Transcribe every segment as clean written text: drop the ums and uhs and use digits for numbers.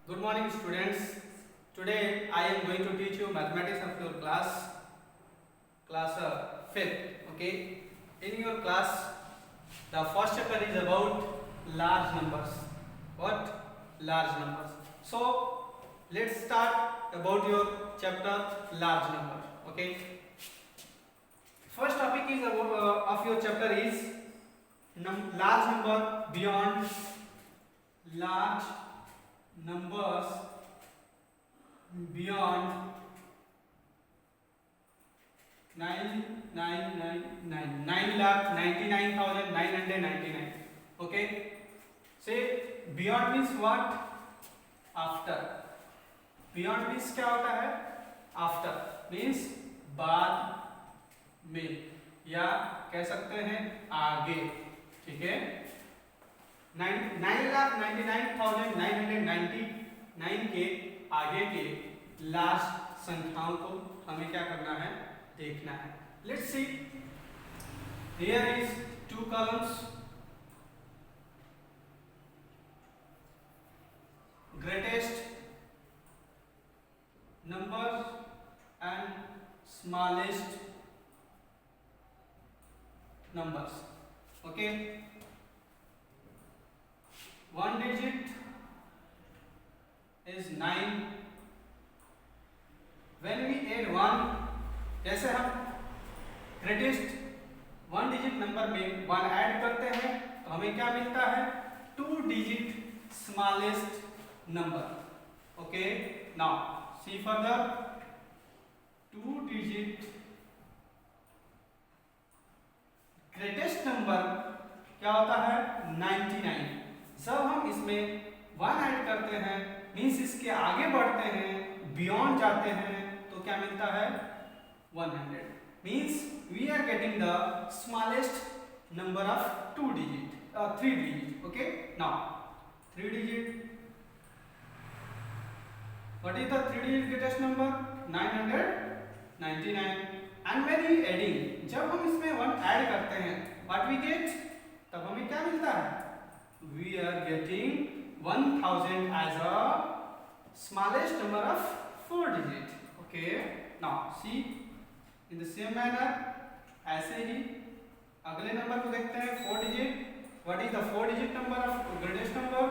Good morning, students. Today I am going to teach you mathematics of your class 5th. Okay. In your class, the first chapter is about large numbers. What? Large numbers. So let's start about your chapter large number. Okay. First topic is about, of your chapter is large number beyond large numbers beyond 9,99,999. Okay, say beyond means what? After. Beyond means क्या होता है? After means बाद में या कह सकते हैं आगे. ठीक है, 9,99,999 के आगे के लास्ट संख्याओं को हमें क्या करना है? देखना है. Let's see, here is 2 columns. Greatest numbers and smallest numbers. Okay, one digit is 9. When we add 1, जैसे हम ग्रेटेस्ट 1 डिजिट नंबर में 1 ऐड करते हैं तो हमें क्या मिलता है? 2 digit smallest number. Okay, now see further. 2 digit greatest number क्या होता है? 99. जब हम इसमें 1 ऐड करते हैं मीन्स इसके आगे बढ़ते हैं, बियॉन्ड जाते हैं, तो क्या मिलता है? 100. Means we are getting the smallest number of 2 digit 3 digit. Okay, now 3 digit. What is the 3 digit greatest number? 999. And when we adding, जब हम इसमें 1 ऐड करते हैं, व्हाट वी गेट? तब हमें क्या मिलता है? We are getting 1000 as a smallest number of 4 digit. Okay, now see in the same manner, ऐसे ही अगले नंबर को देखते हैं. 4 digit. What is the 4 digit number of greatest number?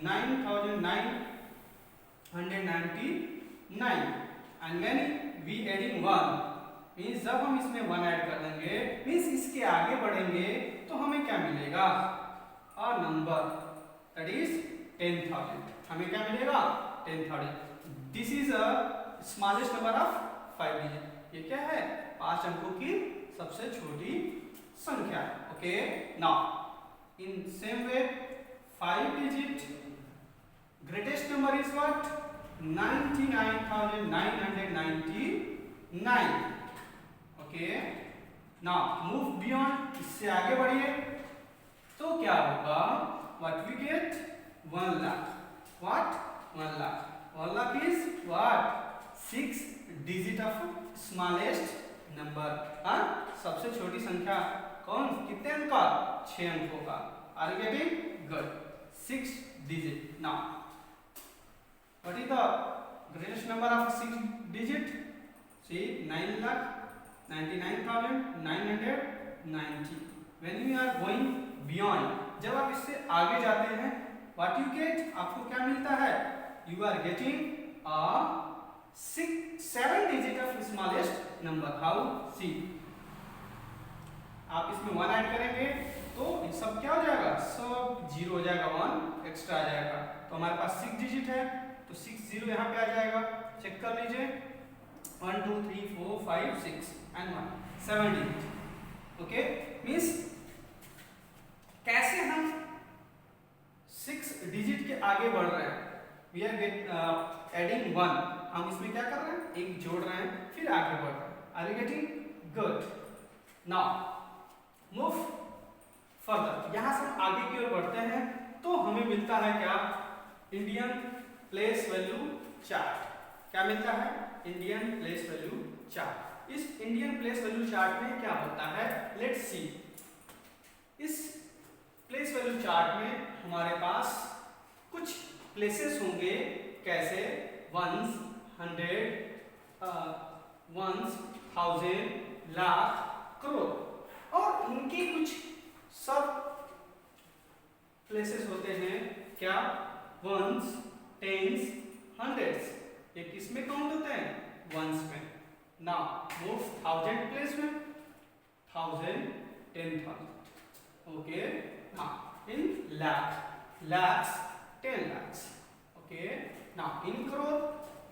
9,999. and when we adding 1 means जब हम इसमें 1 add कर देंगे means इसके आगे बढ़ेंगे तो हमें क्या मिलेगा? A number that is 10,000. हमें क्या मिलेगा? 10,000. This is a smallest number of 5 digit. ये क्या है? 5 अंकों की सबसे छोटी संख्या. Okay, now in same way 5 digit greatest number is what? 99,999. Okay, now move beyond, इससे आगे बढ़िए तो क्या होगा? What we get? 1 lakh. What? 1 lakh. 1 lakh is what? 6 digit of smallest number. हाँ, सबसे छोटी संख्या कौन? कितने अंक का? 6 अंकों का. Are you getting? Good. 6 digit. Now, what is the greatest number of 6 digit? See, 9,99,990. When we are going beyond, जब आप इससे आगे जाते हैं, what you get? आपको क्या मिलता है? You are getting a 7 digit of smallest number. How? See, आप इसमें 1 ऐड करेंगे तो ये सब क्या हो जाएगा? सब 0 हो जाएगा, 1 एक्स्ट्रा आ जाएगा. तो हमारे पास 6 डिजिट है तो 6 0 यहाँ पे आ जाएगा. चेक कर लीजिए. 1 2 3 4 5 6 and 1 7 डिजिट. ओके, मीन्स कैसे हम 6 डिजिट के आगे बढ़ रहे हैं? We are adding 1. हम इसमें क्या कर रहे हैं? एक जोड़ रहे हैं, फिर आगे बढ़ रहे हैं. Are you getting? Good. Now move further. यहां से हम आगे की ओर बढ़ते हैं तो हमें मिलता है क्या? Indian place value chart. क्या मिलता है? Indian place value chart. इस इंडियन प्लेस वैल्यू चार्ट में क्या होता है? Let's see. इस प्लेस वैल्यू चार्ट में हमारे पास कुछ प्लेसेस होंगे कैसे, ones, hundred, ones, thousand, lakh, crore, और उनके कुछ सब प्लेसेस होते हैं क्या, वंस, टेंस, हंड्रेड्स, ये किसमें काउंट होते हैं, वंस में। नाउ मूव थाउजेंड प्लेस में, thousand, 10,000, okay. Now in lakh, lakhs, 10 lakhs, okay. Now in crore,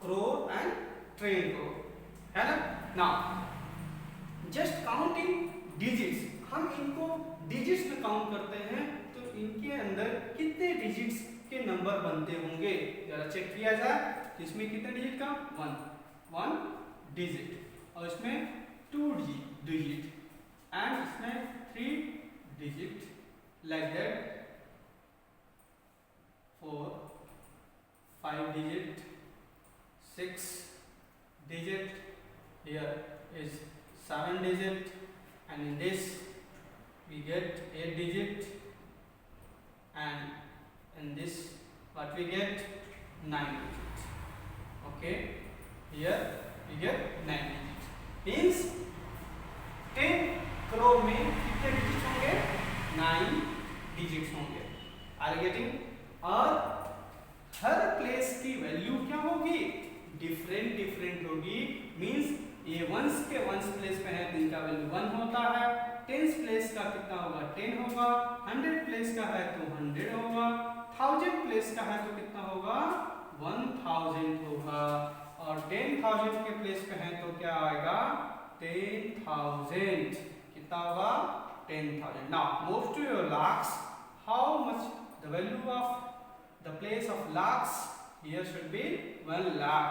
crore and trillion crore, है ना। now just count in digits, हम इनको digits में काउंट करते हैं, तो इनके अंदर कितने digits के नंबर बनते होंगे, जरा चेक किया जाए। इसमें कितने डिजिट का, वन डिजिट, और इसमें 2 डिजिट, एंड इसमें 3 digit, like that 4, 5 digit, 6 digit, here is 7 digit, and in this we get 8 digit, and in this what we get, 9 digit, okay. Here we get 9 digit, means 10 crore में कितने digits होंगे, 9 digits होंगे, are you getting। और हर place की value क्या होगी, different different होगी, means ये वंस के वंस प्लेस पे है तो इनका वैल्यू 1 होता है, टेंस प्लेस का कितना होगा, 10 होगा, 100 प्लेस का है तो 100 होगा, 1000 प्लेस का है तो कितना होगा, 1000 होगा, और 10,000 के प्लेस पे है तो क्या आएगा, 10,000, कितना होगा, 10,000। Now move to your lakhs, how much the value of the place of lakhs, here should be 1 lakh,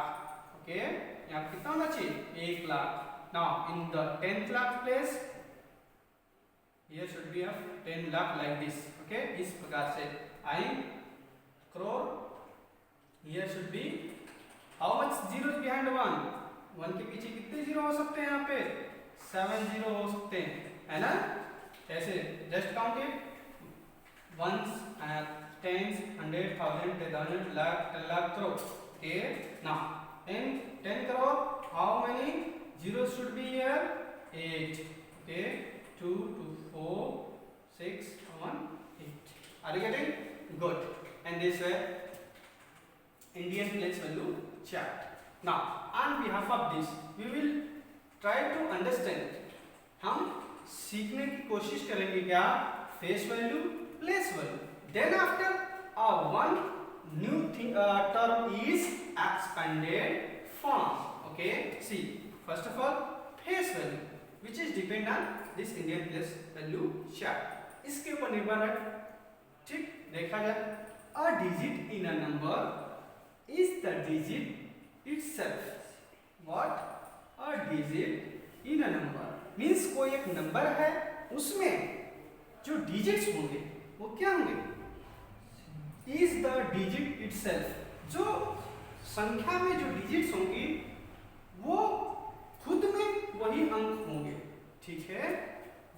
okay। यहाँ कितना होना चाहिए, 1 lakh. now in the 10th lakh place, here should be of 10 lakh like this, okay। इस प्रकार से I crore, here should be how much zeros behind 1, 1 के पीछे कितने जीरो हो सकते हैं, यहाँ पे 7 जीरो हो सकते हैं, है ना। ऐसे just count it, ones, tens, 100, 1000, 10,000, lakh, 10 lakh, crore, okay। now in 10 crore how many zeros should be here, 8, okay, 2, 2, 4, 6, 1, 8, are you getting, good। and this way Indian place value chart। now on behalf of this we will try to understand, हम सीखने की कोशिश करेंगे क्या, face value, place value, then after one new term is expanded form, okay। see first of all face value which is depend on this Indian place value chart, इसके ऊपर निर्भर है, ठीक। देखा जाए, a digit in a number is the digit itself, what, a digit in a number means कोई एक number है, उसमें जो डिजिट्स होंगे वो क्या होंगे, इज द डिजिट इटसेल्फ, जो संख्या में जो डिजिट्स होंगी वो खुद में वही अंक होंगे, ठीक है।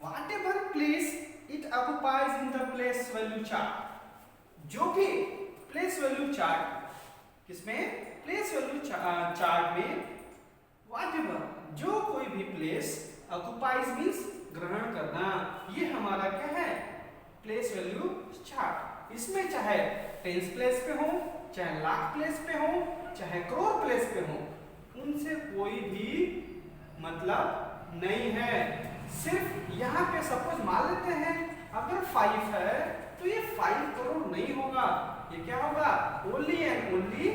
What ever place it occupies in the place value chart, जो भी प्लेस वैल्यू चार्ट, किसमें, प्लेस वैल्यू चार्ट में, व्हाट एवर, जो कोई भी प्लेस, ऑक्युपाइज मींस ग्रहण करना, ये हमारा क्या है, प्लेस वैल्यू चार्ट। इसमें चाहे टेंस प्लेस पे हो, चाहे लाख प्लेस पे हो, चाहे करोड़ प्लेस पे हो, उनसे कोई भी मतलब नहीं है। सिर्फ यहाँ पे सपोज मान लेते हैं अगर 5 है तो ये 5 करोड़ नहीं होगा, ये क्या होगा, only and only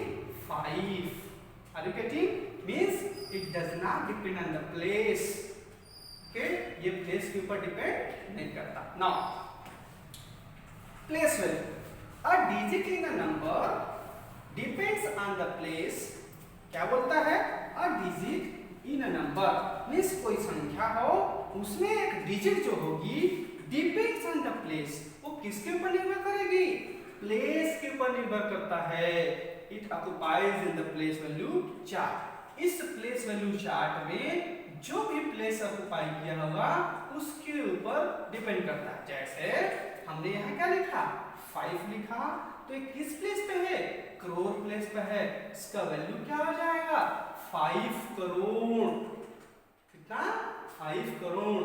5। Are you getting, means it does not depend on the place, okay, ये प्लेस के ऊपर डिपेंड नहीं करता। Now place value, a digit in a number depends on the place, क्या बोलता है, a digit in a number means कोई संख्या हो उसमें एक डिजिट जो होगी depends on the place, वो किसके ऊपर निर्भर करेगी, प्लेस के ऊपर निर्भर करता है। it occupies in the place value chart, इस प्लेस वैल्यू चार्ट में जो भी प्लेस ऑक्युपाई किया होगा उसके ऊपर डिपेंड करता है। जैसे हमने यहाँ क्या लिखा, 5 लिखा, तो ये किस प्लेस पे है, पे है, इसका वैल्यू क्या हो जाएगा? 5 करोड़। कितना? 5 crore.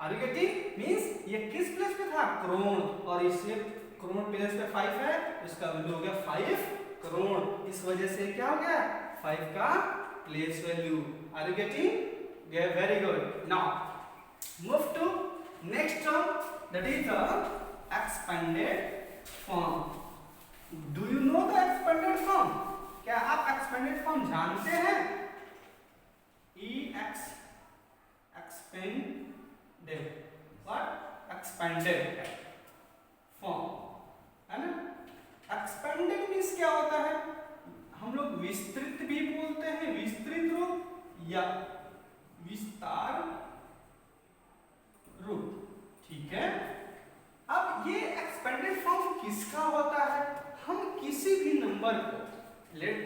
Are you getting? Means ये किस प्लेस पे था? करोड़, और इसे करोड़ प्लेस पे 5 है, इसका वैल्यू हो गया 5 करोड़। इस वजह से क्या हो गया? 5 का place value. Are you getting? Very good. Now move to next term, that is the expanded form. Do you know the expanded form? क्या आप एक्सपेंडेड फॉर्म जानते हैं? Expanded, what? एक्सपेंडेड फॉर्म, है ना? एक्सपेंडेड मींस क्या होता है? हम लोग विस्तृत भी बोलते हैं, विस्तृत रूप या विस्तार रूप, ठीक है? अब ये एक्सपेंडेड फॉर्म किसका होता है? हम किसी भी नंबर को, let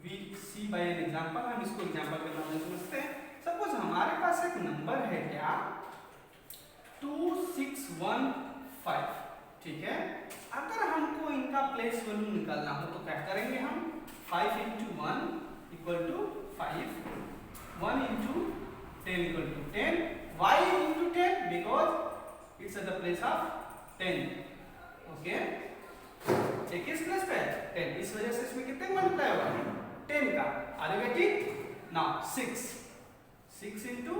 we see by an example, हम इसको एग्जांपल के नाम से समझते हैं। सपोज हमारे पास एक नंबर है, क्या? 2615, ठीक है? अगर हमको इनका प्लेस वैल्यू निकालना हो तो क्या करेंगे हम? 5 × 1 = 5, 1 × 10 = 10, why × 10? because it's at the place of 10, okay? ये किस प्लेस पे है? 10, इस वजह से इसमें कितने मल्टीप्लाई होगा? 10 का। Are you getting? नाउ 6 × 100,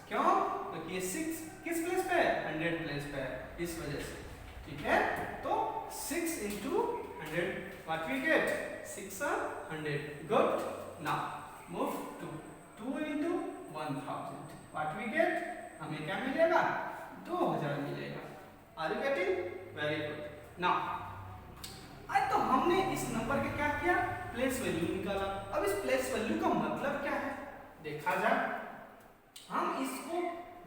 क्यों? क्योंकि ये 6 किस प्लेस पे है? 100 प्लेस पे है, इस वजह से, ठीक है? तो 6 × 100, what we get? 600, good. Now move to 2 × 1000, what we get? हमें क्या मिलेगा? 2000 मिलेगा। Are you getting? Very good. Now आज तो हमने इस नंबर के क्या किया? प्लेस वैल्यू निकाला। अब इस प्लेस वैल्यू का मतलब क्या है देखा जाए। हम इसको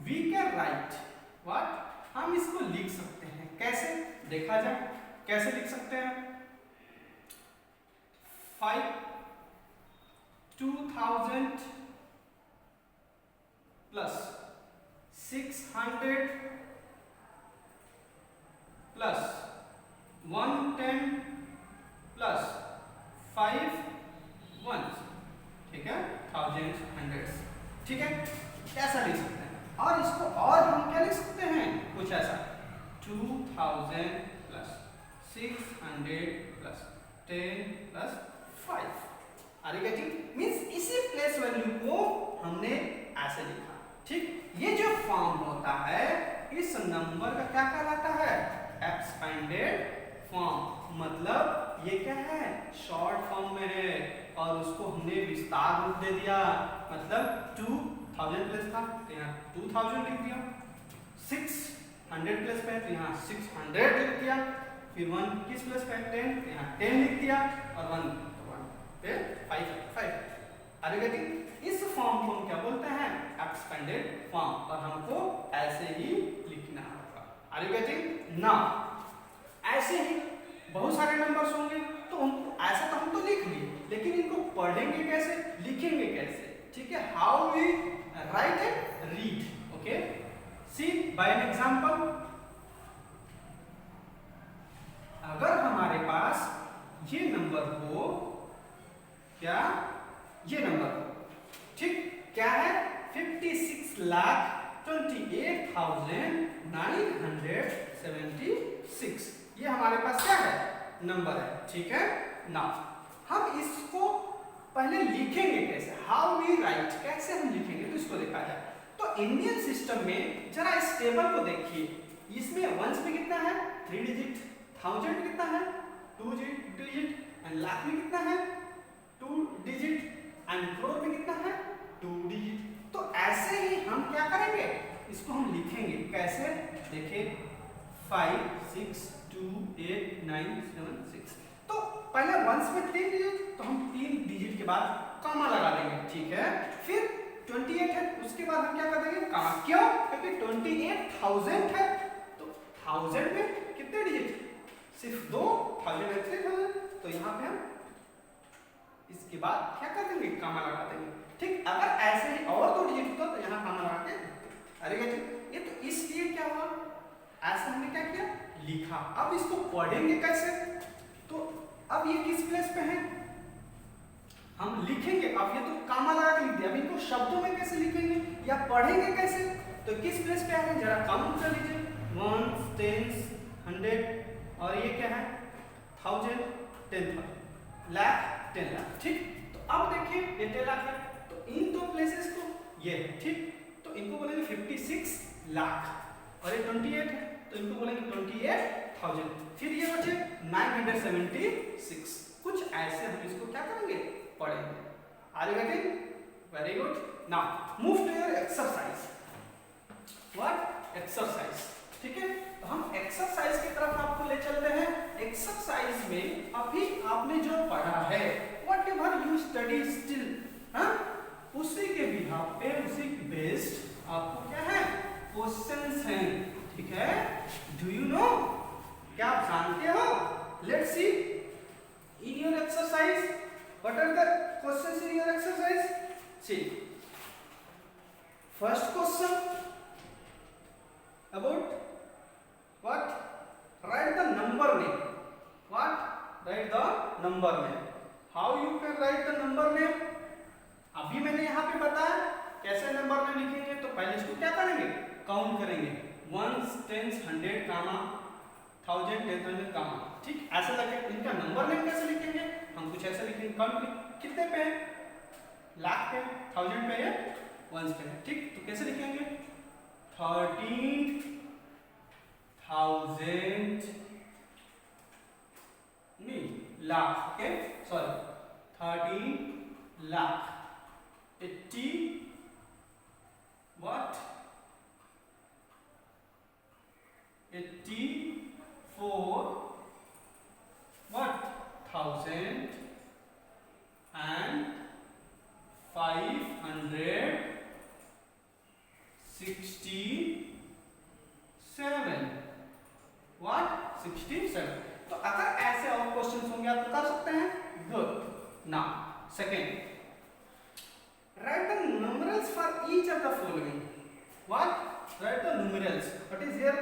वी कैन राइट, व्हाट? हम इसको लिख सकते हैं, कैसे देखा जाए? कैसे लिख सकते हैं? 2000 प्लस 600 प्लस 110 प्लस 5 1s, ठीक है? 1000 100s, ठीक है? कैसा लिख सकते हैं? और इसको और हम क्या लिख सकते हैं? कुछ ऐसा 2000 plus 600 plus 10 plus 5। Are you getting? Means इसी प्लेस वैल्यू को हमने ऐसे लिखा, ठीक? ये जो फॉर्म होता है इस नंबर का क्या कहलाता है? Expanded form. मतलब ये क्या है? शॉर्ट फॉर्म में है, और उसको हमने विस्तार रूप दे दिया। मतलब 2000 प्लस था तो यहाँ 2000 लिख दिया, 600 प्लस पे तो यहाँ 600 लिख दिया, फिर 1 किस प्लस पे? 10, तो यहाँ 10 लिख दिया, और 1 फिर 5। Are you getting? इस फॉर्म को हम क्या बोलते हैं? एक्सपेंडेड फॉर्म, और हमको ऐसे ही लिखना होगा। Are you getting? नाउ ऐसे ही बहुत सारे नंबर्स होंगे, तो उनको ऐसा तो हम तो लिख लिए, लेकिन इनको पढ़ेंगे कैसे, लिखेंगे कैसे, ठीक है? How we write and read, okay? See by an example, अगर हमारे पास ये नंबर हो, क्या? ये नंबर, ठीक? क्या है? 56,28,976, ये हमारे पास क्या है? नंबर है, ठीक है? नाउ हम इसको पहले लिखेंगे कैसे? हाउ वी राइट, कैसे हम लिखेंगे, तो इसको देखा जाए। तो इंडियन सिस्टम में जरा इस टेबल को देखिए, इसमें वंस में कितना है? 3 डिजिट, 1000 में कितना है? 2 डिजिट, एंड लाख में कितना है? 2 डिजिट, एंड करोड़ में कितना है? 2 डिजिट। तो ऐसे ही हम क्या करेंगे? इसको हम लिखेंगे कैसे? देखिए 5 6 2 8 9 7 6। तो पहले वंस में 3 डिजिट, तो हम 3 डिजिट के बाद कॉमा लगा देंगे, ठीक है? फिर 28 है, उसके बाद हम क्या कर देंगे? कॉमा। क्यों? क्योंकि 28,000 है, तो 1000 में कितने डिजिट? सिर्फ 2, 1000 में 3000, तो यहाँ पे हम इसके बाद क्या कर देंगे? कॉमा लगा देंगे, ठीक? अगर ऐसे ही और 2 डिजिट होता तो यहाँ कॉमा लगा के, अरे ये तो इसलिए क्या हुआ? ऐसा हमने क्या किया? लिखा। अब इसको पढ़ेंगे कैसे? तो अब ये किस प्लेस पे है, हम लिखेंगे। अब ये तो कामा लगा के लिख दिया, अब इनको शब्दों में कैसे लिखेंगे या पढ़ेंगे कैसे, तो किस प्लेस पे है जरा काउंट कर लीजिए। 1 10 100 और ये क्या है 1000 10,000 लाख 10 लाख। ठीक, तो अब देखिए ये 10 लाख है, तो इन दो प्लेसेस को ये है, ठीक, तो इनको बोलेंगे 56 लाख और ये 28 है तो इनको बोलेंगे 28,000। फिर ये बचे 976, कुछ ऐसे हम इसको क्या करेंगे पढ़ेंगे। Are you getting? Very good. Now move to your exercise. What? Exercise. ठीक है, तो हम एक्सरसाइज की तरफ आपको ले चलते हैं। एक्सरसाइज में अभी आपने जो पढ़ा है what ever you study still, हाँ, उसी के बिहाफ पे, उसी के बेस्ड आपको क्या है क्वेश्चंस हैं। ठीक है, डू यू नो, क्या आप जानते हो? Let's see in your exercise what are the questions in your exercise. See, first question about what? Write the number name. What? Write the number name. How you can write the number name? अभी मैंने यहाँ पे बताया कैसे number name लिखेंगे। तो पहले इसको क्या करेंगे, काउंट करेंगे 1 10 100 कामा 1000 10,000 कामा। ठीक, ऐसा लगे। इनका नंबर नेम कैसे लिखेंगे, हम कुछ ऐसा लिखेंगे। काउंट कितने पे है, लाख पे, 1000 पे है, 1 पे है। ठीक, तो कैसे लिखेंगे 13,000 नहीं lakh, okay sorry 13 lakh 80 what 84 what 1000 and 567 what 67। तो अगर ऐसे और क्वेश्चंस होंगे आप कर सकते हैं। Good. Now second, write the numerals for each of the following. What? Write the numerals. What is here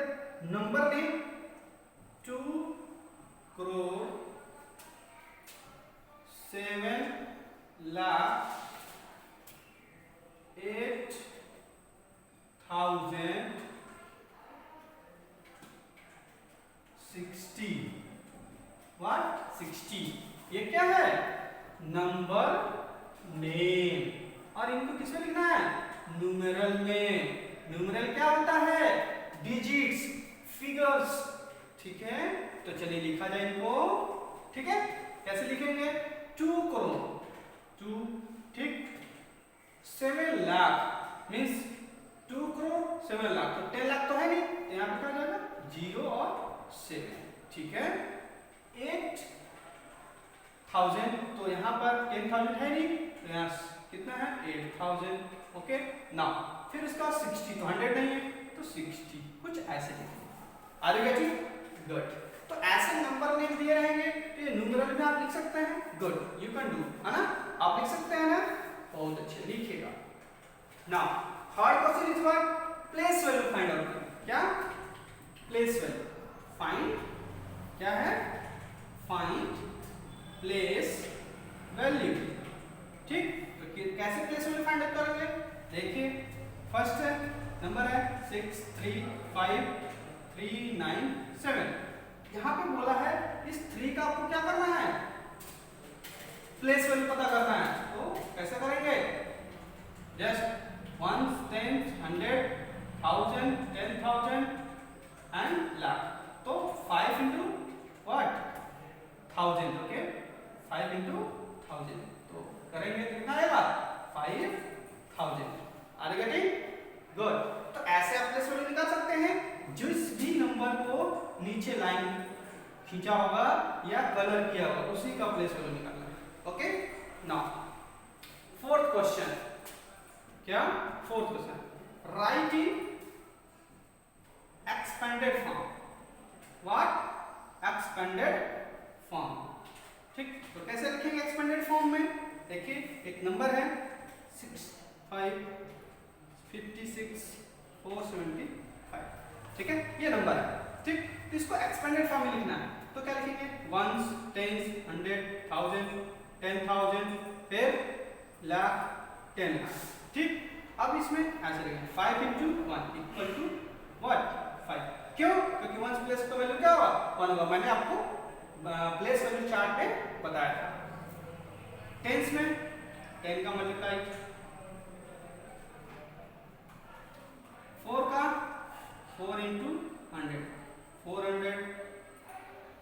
number name? 2 crore 7 lakh 8,060 what 60। ये क्या है नंबर नेम, और इनको किसमें लिखना है न्यूमेरल में। न्यूमेरल क्या होता है डिजिट्स, फिगर्स। ठीक है, तो चलिए लिखा जाए इनको। ठीक है, कैसे लिखेंगे 2 करोड़ 2, ठीक 7 लाख मींस 2 करोड़ 7 लाख, तो 10 लाख तो है नहीं, तो यहाँ पे क्या जाएगा 0 और 7। ठीक है, 8,000 तो यहाँ पर 10,000 है नहीं, तो यहाँ कितना है 8,000। ओके, नाउ फिर इसका 60 तो 100 नहीं है तो 60, कुछ ऐसे लिखेंगे। Are you getting? गुड। तो ऐसे नंबर नेम दिए रहेंगे तो ये न्यूमेरल में आप लिख सकते हैं। गुड, यू कैन डू, है ना, आप लिख सकते हैं ना, बहुत अच्छे लिखिएगा। Now third question is what place value find out करें। क्या प्लेस वैल्यू फाइंड, क्या है फाइंड प्लेस वैल्यू। ठीक, तो कैसे प्लेस वैल्यू फाइंड आउट करेंगे, देखिए फर्स्ट है नंबर है 635,397। यहाँ पे बोला है इस 3 का आपको क्या करना है प्लेस वैल्यू पता करना है। तो कैसे करेंगे, जस्ट 1 10 100 1000 10,000 एंड लाख, तो 5 into what 1000। ओके, 5 into 1000 तो करेंगे तो कितना आएगा 5,000। Are you getting? गुड। तो ऐसे आप प्लेस वैल्यू निकाल सकते हैं, जिस भी नंबर को नीचे लाइन खींचा होगा या कलर किया होगा उसी का प्लेस वैल्यू निकालना है। ओके, नाउ फोर्थ क्वेश्चन, क्या fourth question, right in expanded form. What expanded form. ठीक, तो कैसे लिखेंगे एक्सपेंडेड फॉर्म में, देखिए एक नंबर है 6,556,475। ठीक है, ये नंबर है। ठीक, तो इसको एक्सपेंडेड फॉर्म में लिखना है। तो क्या लिखेंगे, वंस, टेंस, 100, 1000, 10,000, फिर लाख, 10 लाख। ठीक, अब इसमें ऐसे लिखेंगे 5 into 1 इक्वल टू व्हाट, 5। क्यों? क्योंकि वंस प्लेस का वैल्यू क्या होगा, 1 होगा। मैंने आपको प्लेस वैल्यू चार्ट पे बताया था। टेंस में 10 का मल्टीप्लाई 4 का 4 into 100, 400,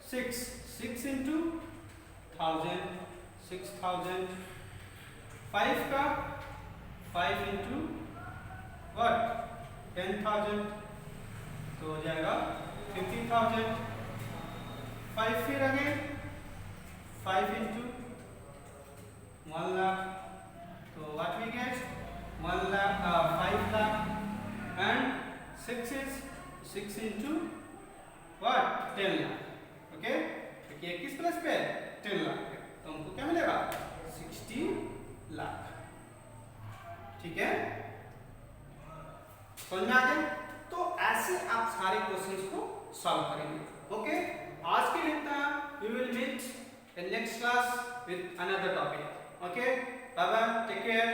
6 into 1000, 6000, 5 का 5 into what, 10,000, तो हो जाएगा 50,000। 5 फिर अगेन 5 into 1 lakh, तो what we get, 1 lakh, 5 lakh, and 6 is 6 into what, 10 lakh। Okay, क्योंकि 21 प्लस पे 10 लाख है, तो हमको क्या मिलेगा, 60 लाख। ठीक है, समझ में आ गया? तो ऐसे आप सारे क्वेश्चंस को सॉल्व करेंगे। ओके, आज के लिए इतना। We will meet in next class with another topic. Okay, bye bye, take care.